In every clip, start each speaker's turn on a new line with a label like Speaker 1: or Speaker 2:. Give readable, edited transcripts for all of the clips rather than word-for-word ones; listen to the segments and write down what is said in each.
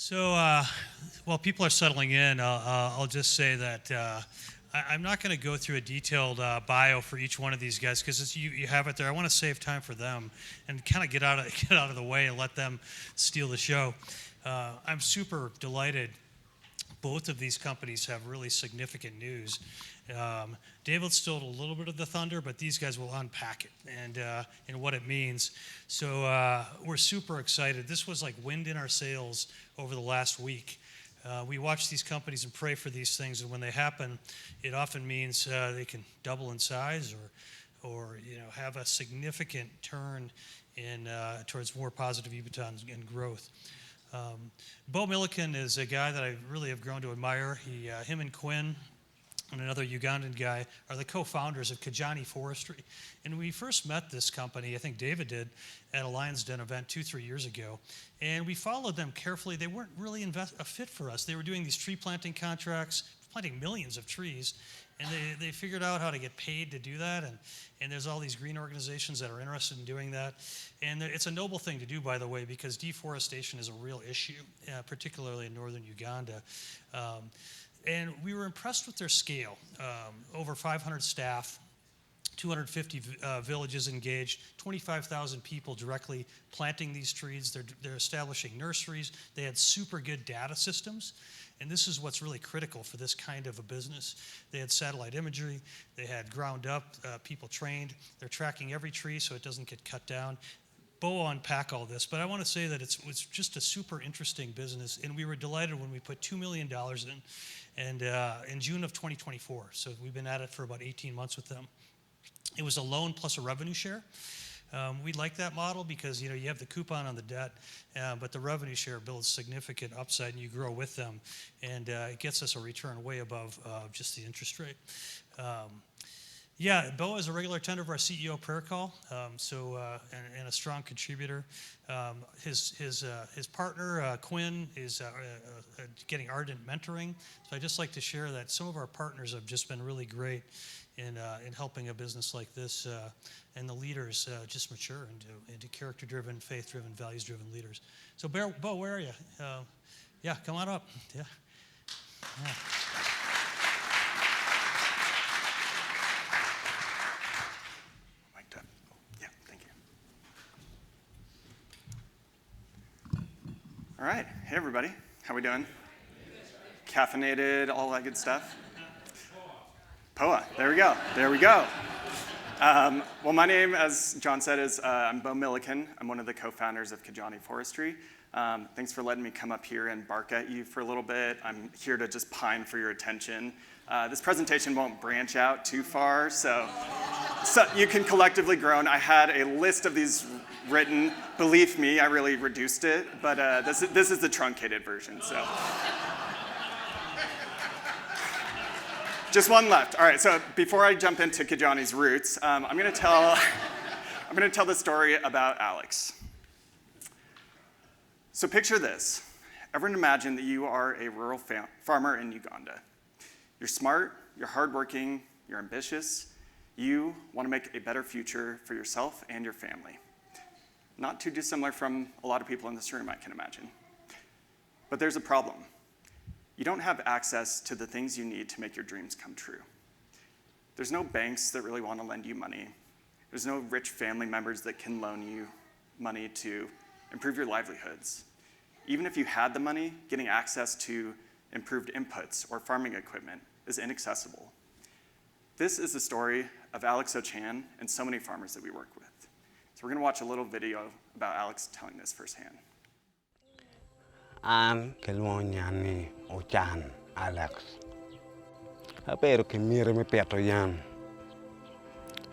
Speaker 1: While people are settling in, I'll just say that I'm not going to go through a detailed bio for each one of these guys because you have it there. I want to save time for them and kind of get out of the way and let them steal the show. I'm super delighted. Both of these companies have really significant news. David stole a little bit of the thunder, but these guys will unpack it and what it means. So we're super excited. This was like wind in our sails over the last week. We watch these companies and pray for these things, and when they happen, it often means they can double in size or have a significant turn in towards more positive EBITDA and growth. Bo Milliken is a guy that I really have grown to admire. Him and Quinn and another Ugandan guy are the co-founders of Kijani Forestry. And we first met this company, I think David did, at a Lion's Den event 2-3 years ago. And we followed them carefully. They weren't really a fit for us. They were doing these tree planting contracts, planting millions of trees. And they figured out how to get paid to do that. And there's all these green organizations that are interested in doing that. And it's a noble thing to do, by the way, because deforestation is a real issue, particularly in northern Uganda. And we were impressed with their scale. Over 500 staff, 250 villages engaged, 25,000 people directly planting these trees. They're establishing nurseries. They had super good data systems. And this is what's really critical for this kind of a business. They had satellite imagery. They had ground up people trained. They're tracking every tree so it doesn't get cut down. Bo will unpack all this, but I want to say that it's just a super interesting business, and we were delighted when we put $2 million in, and in June of 2024. So we've been at it for about 18 months with them. It was a loan plus a revenue share. We like that model because you have the coupon on the debt, but the revenue share builds significant upside, and you grow with them, and it gets us a return way above just the interest rate. Bo is a regular attender of our CEO prayer call, and a strong contributor. His partner, Quinn, is getting ardent mentoring. So I'd just like to share that some of our partners have just been really great in helping a business like this, and the leaders just mature into character-driven, faith-driven, values-driven leaders. So Bo, where are you? Come on up. Yeah.
Speaker 2: All right. Hey, everybody. How we doing? Caffeinated, all that good stuff? POA. There we go. There we go. Well, my name, as John said, is I'm Bo Milliken. I'm one of the co-founders of Kijani Forestry. Thanks for letting me come up here and bark at you for a little bit. I'm here to just pine for your attention. This presentation won't branch out too far, so you can collectively groan. I had a list of these written. Believe me, I really reduced it, but this is the truncated version. So just one left. All right. So before I jump into Kijani's roots, I'm going to tell the story about Alex. So picture this. Everyone imagine that you are a rural farmer in Uganda. You're smart, you're hardworking, you're ambitious. You want to make a better future for yourself and your family. Not too dissimilar from a lot of people in this room, I can imagine. But there's a problem. You don't have access to the things you need to make your dreams come true. There's no banks that really want to lend you money. There's no rich family members that can loan you money to improve your livelihoods. Even if you had the money, getting access to improved inputs or farming equipment is inaccessible. This is the story of Alex Ochan and so many farmers that we work with. So we're going to watch a little video about Alex telling this firsthand.
Speaker 3: An Kijani Ochan Alex. Pero que mire me peto yan.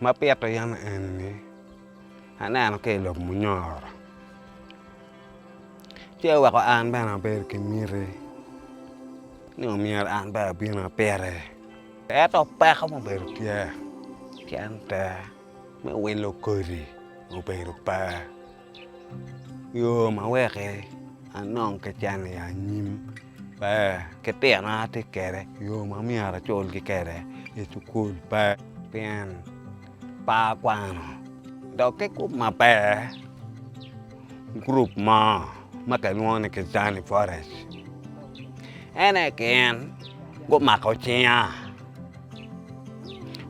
Speaker 3: Ma peto yan enni. Anano ke lo munyor. Chewa ko an bana pero que mire. No mier an ba bina pere. Eto pa como pero que. Chanta me welo kori. O pero pa. Yo ma weke. Anong Kijani anyim ba ketena te kere yo mamiara chol ki kere e tukul ba pen pa kwano do ke ku ma pa group ma mà cái luôn này cái Kijani forest anh này cái gỗ mà có chia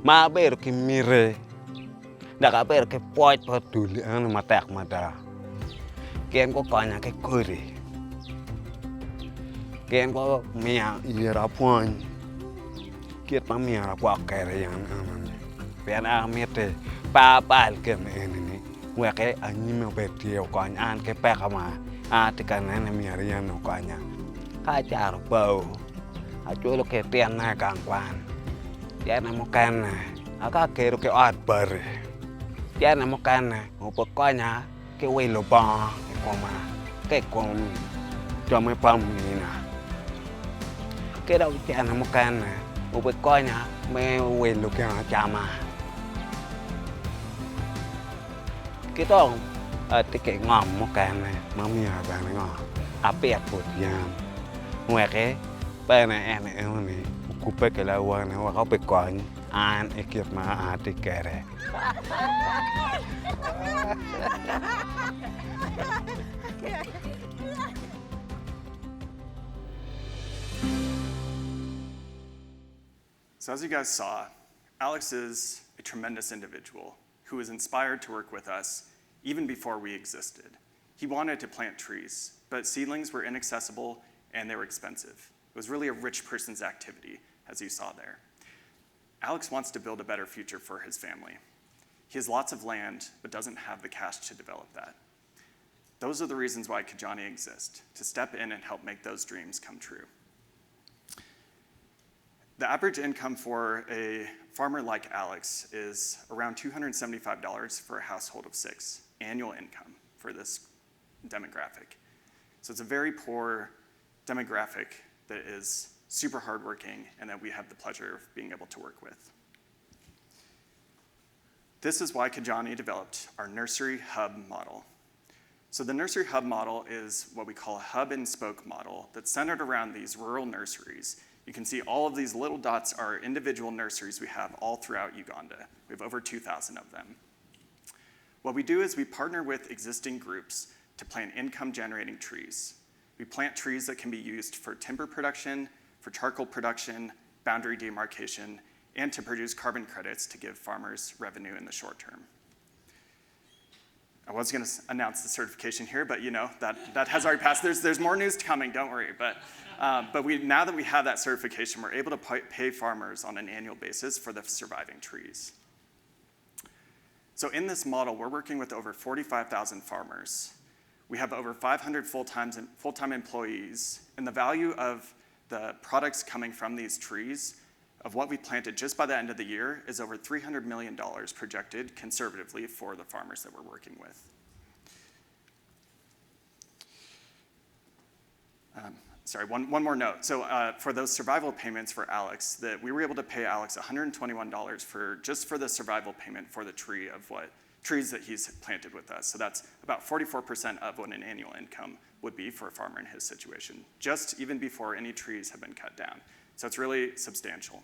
Speaker 3: mà bây giờ cái mire đã cả bây giờ cái point vào tủ lửa nó mà tạc mà đã cái có coi nhà cái cười cái có mía ira point kiệt mà mía ra qua cái này anh bên anh mete pa cái này này gue cái anh nhìn mà bẹt tiêu coi anh cái pe mà thì cái này mía ra nó coi nhà hai chả bầu chui lo cái tiền này càng quan cái này một cái này các cái art bar cái này một cái này một bậc coi nhà cái quay lô bò cái con cho mấy pom này nè cái đâu cái này một cái này một bậc coi nhà mấy quay lô cái chả cái đó thì cái ngòm một cái này mà mía bạn này ngòm bẹt bột yam ngoài cái bên này em này cúp cái là qua này quaเขาไปก่อนไอ้เก็บมาติแกเลย
Speaker 2: So as you guys saw, Alex is a tremendous individual who was inspired to work with us even before we existed. He wanted to plant trees, but seedlings were inaccessible and they were expensive. It was really a rich person's activity, as you saw there. Alex wants to build a better future for his family. He has lots of land, but doesn't have the cash to develop that. Those are the reasons why Kijani exists, to step in and help make those dreams come true. The average income for a farmer like Alex is around $275 for a household of 6, annual income for this demographic. So it's a very poor demographic that is super hardworking and that we have the pleasure of being able to work with. This is why Kijani developed our nursery hub model. So the nursery hub model is what we call a hub and spoke model that's centered around these rural nurseries. You can see all of these little dots are individual nurseries we have all throughout Uganda. We have over 2,000 of them. What we do is we partner with existing groups to plant income-generating trees. We plant trees that can be used for timber production, for charcoal production, boundary demarcation, and to produce carbon credits to give farmers revenue in the short term. I was going to announce the certification here, but that has already passed. There's more news coming, don't worry. But now that we have that certification, we're able to pay farmers on an annual basis for the surviving trees. So in this model, we're working with over 45,000 farmers. We have over 500 full-time employees, and the value of the products coming from these trees, of what we planted just by the end of the year, is over $300 million projected conservatively for the farmers that we're working with. Sorry, one more note. So for those survival payments for Alex, that we were able to pay Alex $121 just for the survival payment for the trees that he's planted with us. So that's about 44% of what an annual income would be for a farmer in his situation, just even before any trees have been cut down. So it's really substantial.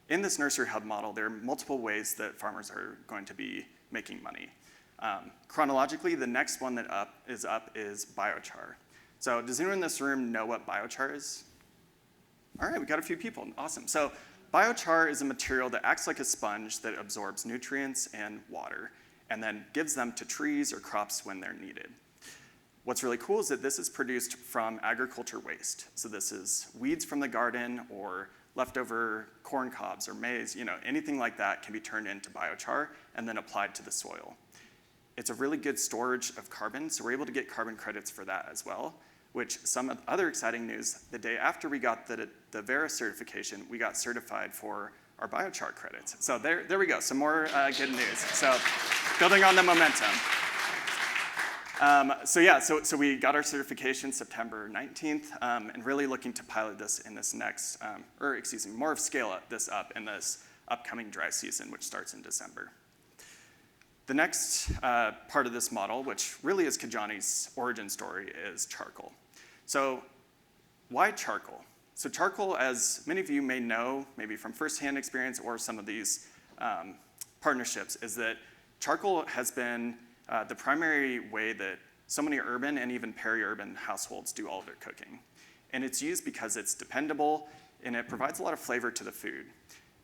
Speaker 2: In this nursery hub model, there are multiple ways that farmers are going to be making money. Chronologically, the next one that is biochar. So does anyone in this room know what biochar is? All right, we got a few people, awesome. So biochar is a material that acts like a sponge that absorbs nutrients and water and then gives them to trees or crops when they're needed. What's really cool is that this is produced from agriculture waste. So this is weeds from the garden or leftover corn cobs or maize, anything like that can be turned into biochar and then applied to the soil. It's a really good storage of carbon, so we're able to get carbon credits for that as well, which some other exciting news, the day after we got the Vera certification, we got certified for our biochar credits. So there we go, some more good news. So building on the momentum. So we got our certification September 19th, and really looking to pilot this in this next, scale this up in this upcoming dry season, which starts in December. The next part of this model, which really is Kijani's origin story, is charcoal. So why charcoal? So charcoal, as many of you may know, maybe from firsthand experience or some of these partnerships, is that charcoal has been the primary way that so many urban and even peri-urban households do all of their cooking. And it's used because it's dependable and it provides a lot of flavor to the food.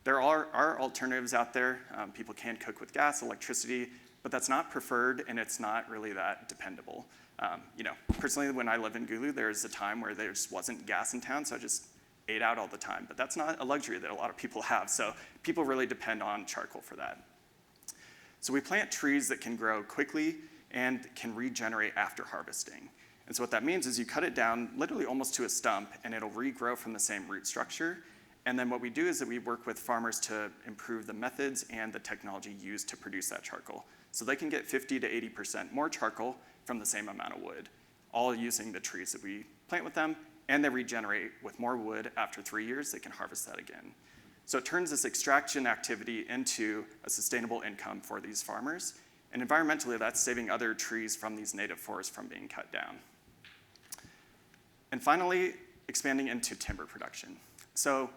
Speaker 2: There are alternatives out there. People can cook with gas, electricity, but that's not preferred and it's not really that dependable. Personally, when I lived in Gulu, there was a time where there just wasn't gas in town, so I just ate out all the time. But that's not a luxury that a lot of people have, so people really depend on charcoal for that. So we plant trees that can grow quickly and can regenerate after harvesting. And so what that means is you cut it down literally almost to a stump and it'll regrow from the same root structure. And then what we do is that we work with farmers to improve the methods and the technology used to produce that charcoal. So they can get 50 to 80% more charcoal from the same amount of wood, all using the trees that we plant with them, and they regenerate with more wood. After 3 years, they can harvest that again. So it turns this extraction activity into a sustainable income for these farmers. And environmentally, that's saving other trees from these native forests from being cut down. And finally, expanding into timber production. So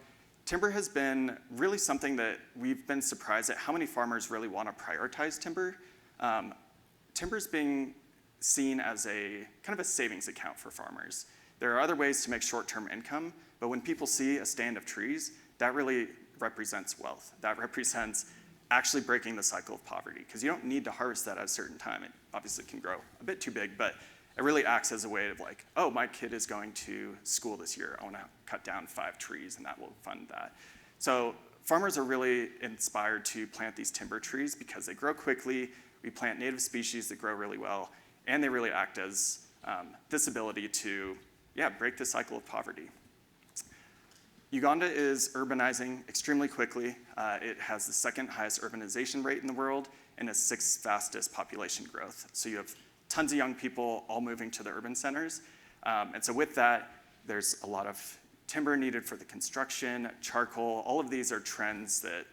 Speaker 2: timber has been really something that we've been surprised at how many farmers really want to prioritize timber. Timber's being seen as a kind of a savings account for farmers. There are other ways to make short-term income, but when people see a stand of trees, that really represents wealth. That represents actually breaking the cycle of poverty, because you don't need to harvest that at a certain time. It obviously can grow a bit too big, but it really acts as a way of like, oh, my kid is going to school this year. I want to cut down 5 trees, and that will fund that. So farmers are really inspired to plant these timber trees because they grow quickly. We plant native species that grow really well, and they really act as this ability to, break the cycle of poverty. Uganda is urbanizing extremely quickly. It has the 2nd highest urbanization rate in the world and the 6th fastest population growth. So you have tons of young people all moving to the urban centers. And so with that, there's a lot of timber needed for the construction, charcoal. All of these are trends that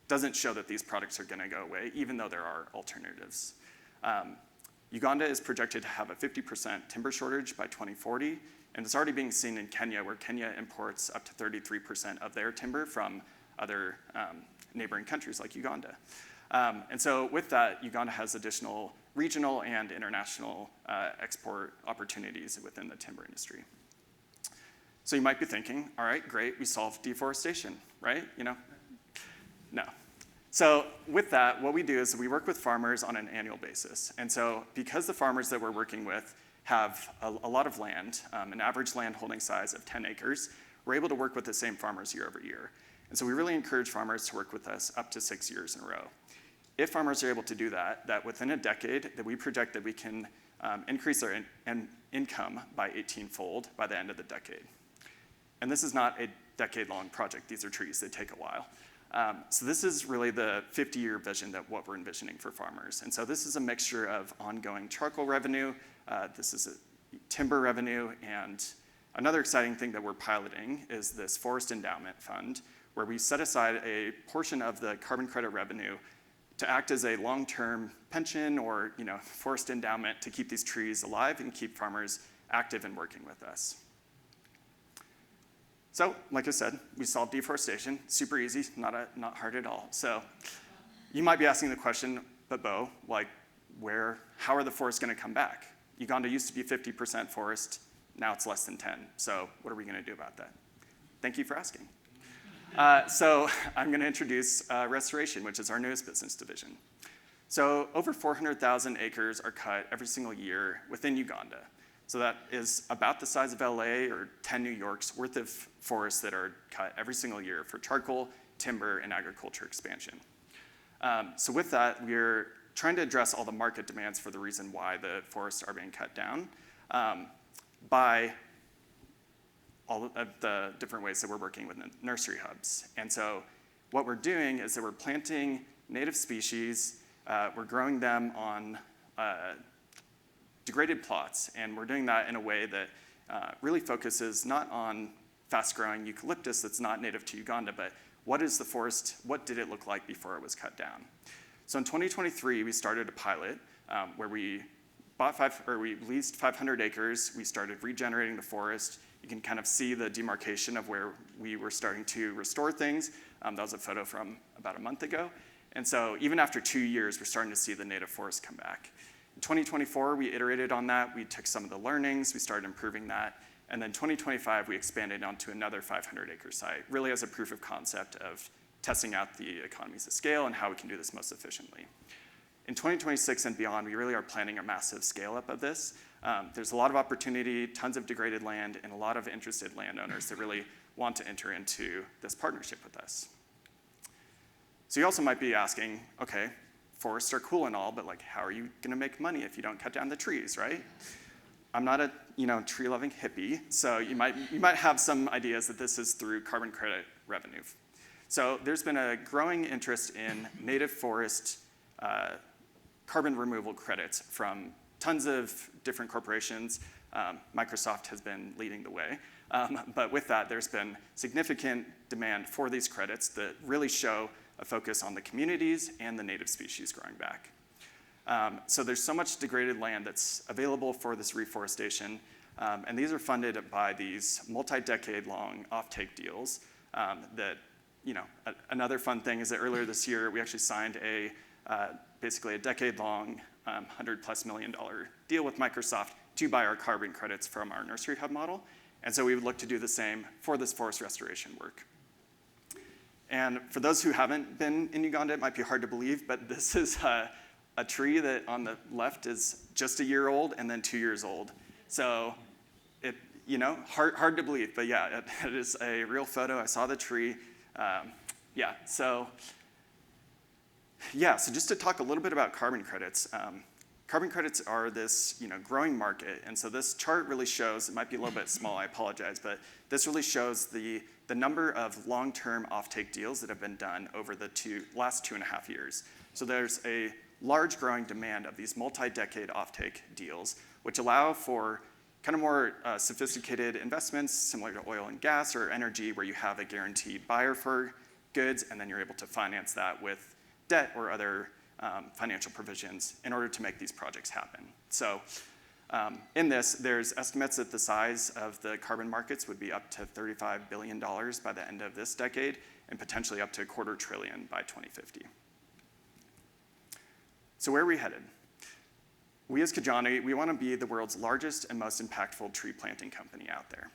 Speaker 2: doesn't show that these products are gonna go away, even though there are alternatives. Uganda is projected to have a 50% timber shortage by 2040. And it's already being seen in Kenya, where Kenya imports up to 33% of their timber from other neighboring countries like Uganda. And so with that, Uganda has additional regional and international export opportunities within the timber industry. So you might be thinking, all right, great, we solved deforestation, right? No. So with that, what we do is we work with farmers on an annual basis. And so because the farmers that we're working with have a lot of land, an average land holding size of 10 acres, we're able to work with the same farmers year over year. And so we really encourage farmers to work with us up to 6 years in a row. If farmers are able to do that within a decade, that we project that we can increase their income by 18-fold by the end of the decade. And this is not a decade-long project. These are trees, they take a while. So this is really the 50-year vision that what we're envisioning for farmers. And so this is a mixture of ongoing charcoal revenue, this is a timber revenue, and another exciting thing that we're piloting is this forest endowment fund, where we set aside a portion of the carbon credit revenue to act as a long-term pension or forest endowment to keep these trees alive and keep farmers active and working with us. So, like I said, we solved deforestation. Super easy, not hard at all. So you might be asking the question, but Bo, how are the forests gonna come back? Uganda used to be 50% forest, now it's less than 10. So what are we gonna do about that? Thank you for asking. So I'm gonna introduce restoration, which is our newest business division. So over 400,000 acres are cut every single year within Uganda. So that is about the size of LA or 10 New York's worth of forests that are cut every single year for charcoal, timber, and agriculture expansion. So with that, we're trying to address all the market demands for the reason why the forests are being cut down by all of the different ways that we're working with nursery hubs. And so what we're doing is that we're planting native species, we're growing them on degraded plots, and we're doing that in a way that really focuses not on fast-growing eucalyptus that's not native to Uganda, but what is the forest, what did it look like before it was cut down? So in 2023, we started a pilot where we leased 500 acres, we started regenerating the forest. You can kind of see the demarcation of where we were starting to restore things. That was a photo from about a month ago. And so even after 2 years, we're starting to see the native forest come back. In 2024, we iterated on that. We took some of the learnings, we started improving that. And then 2025, we expanded onto another 500-acre site, really as a proof of concept of testing out the economies of scale and how we can do this most efficiently. In 2026 and beyond, we really are planning a massive scale-up of this. There's a lot of opportunity, tons of degraded land, and a lot of interested landowners that really want to enter into this partnership with us. So you also might be asking, okay, forests are cool and all, but like, how are you gonna make money if you don't cut down the trees, right? I'm not a tree-loving hippie, so you might have some ideas that this is through carbon credit revenue. So there's been a growing interest in native forest carbon removal credits from tons of different corporations. Microsoft has been leading the way. But with that, there's been significant demand for these credits that really show a focus on the communities and the native species growing back. So there's so much degraded land that's available for this reforestation, and these are funded by these multi-decade-long offtake deals that, another fun thing is that earlier this year, we actually signed basically a decade-long, $100+ million deal with Microsoft to buy our carbon credits from our nursery hub model. And so we would look to do the same for this forest restoration work. And for those who haven't been in Uganda, it might be hard to believe, but this is a tree that on the left is just a year old and then 2 years old. So it, hard to believe, but yeah, it is a real photo. I saw the tree. So just to talk a little bit about carbon credits. Carbon credits are this growing market, and so this chart really shows, it might be a little bit small, I apologize, but this really shows the number of long-term offtake deals that have been done over the last 2.5 years. So there's a large growing demand of these multi-decade offtake deals, which allow for kind of more sophisticated investments similar to oil and gas or energy, where you have a guaranteed buyer for goods, and then you're able to finance that with debt or other financial provisions in order to make these projects happen. So in this, there's estimates that the size of the carbon markets would be up to $35 billion by the end of this decade, and potentially up to $250 billion by 2050. So where are we headed? We as Kijani, we want to be the world's largest and most impactful tree planting company out there.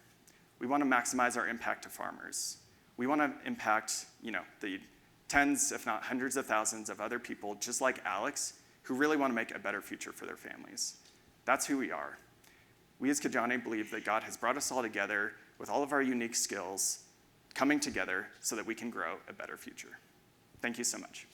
Speaker 2: We want to maximize our impact to farmers. We want to impact, the tens, if not hundreds of thousands of other people just like Alex, who really want to make a better future for their families. That's who we are. We as Kijani believe that God has brought us all together with all of our unique skills coming together so that we can grow a better future. Thank you so much.